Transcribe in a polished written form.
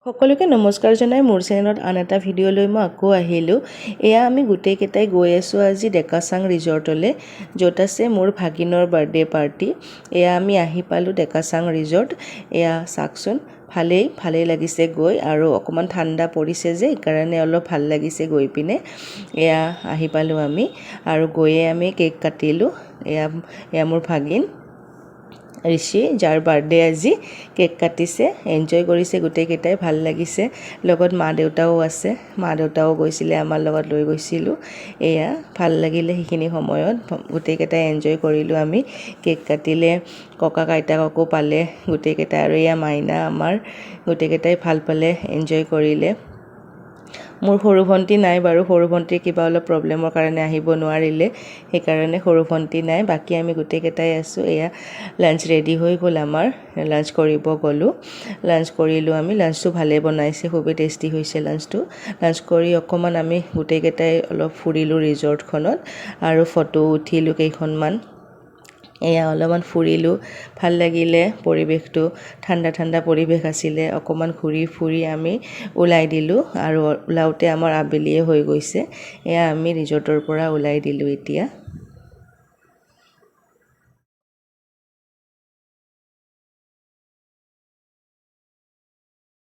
সকলোকে নমস্কাৰ জনাই মোৰ চেনেলত আন এটা ভিডিঅ' লৈ মই আকৌ আহিলোঁ। এয়া আমি গোটেইকেইটাই গৈ আছোঁ আজি ডেকাচাং ৰিজৰ্টলৈ, য'ত আছে মোৰ ভাগিনৰ বাৰ্থডে পাৰ্টি। এয়া আমি আহি পালোঁ ডেকাচাং ৰিজৰ্ট। এয়া চাওকচোন, ভালেই লাগিছে গৈ, আৰু অকণমান ঠাণ্ডা পৰিছে যে সেইকাৰণে অলপ ভাল লাগিছে গৈ পিনে। এয়া আহি পালোঁ আমি, আৰু গৈয়ে আমি কেক কাটিলোঁ। এয়া মোৰ ভাগিন ঋষি, যাৰ বাৰ্থডে আজি, কেক কাটিছে, এনজয় কৰিছে গোটেইকেইটাই, ভাল লাগিছে। লগত মা দেউতাও আছে, মা দেউতাও গৈছিলে, আমাৰ লগত লৈ গৈছিলোঁ। এয়া ভাল লাগিলে সেইখিনি সময়ত, গোটেইকেইটাই এনজয় কৰিলোঁ আমি। কেক কাটিলে, ককাক আইতাককো পালে গোটেইকেইটাই, আৰু এয়া মাইনা আমাৰ, গোটেইকেইটাই ভাল পালে, এনজয় কৰিলে। মোৰ সৰু ভণ্টি নাই বাৰু, সৰু ভণ্টিৰ কিবা অলপ প্ৰব্লেমৰ কাৰণে আহিব নোৱাৰিলে, সেইকাৰণে সৰু ভণ্টি নাই। বাকী আমি গোটেইকেইটাই আছোঁ। এয়া লাঞ্চ ৰেডি হৈ গ'ল আমাৰ, লাঞ্চ কৰিব গ'লোঁ, লাঞ্চ কৰিলোঁ আমি। লাঞ্চটো ভালেই বনাইছে, খুবেই টেষ্টি হৈছে লাঞ্চটো। লাঞ্চ কৰি অকণমান আমি গোটেইকেইটাই অলপ ফুৰিলোঁ ৰিজৰ্টখনত, আৰু ফটো উঠিলোঁ কেইখনমান। এয়া অলপমান ফুৰিলোঁ, ভাল লাগিলে পৰিৱেশটো, ঠাণ্ডা পৰিৱেশ আছিলে। অকণমান ঘূৰি ফুৰি আমি ওলাই দিলোঁ, আৰু ওলাওঁতে আমাৰ আবেলিয়ে হৈ গৈছে। এয়া আমি ৰিজৰ্টৰ পৰা ওলাই দিলোঁ এতিয়া।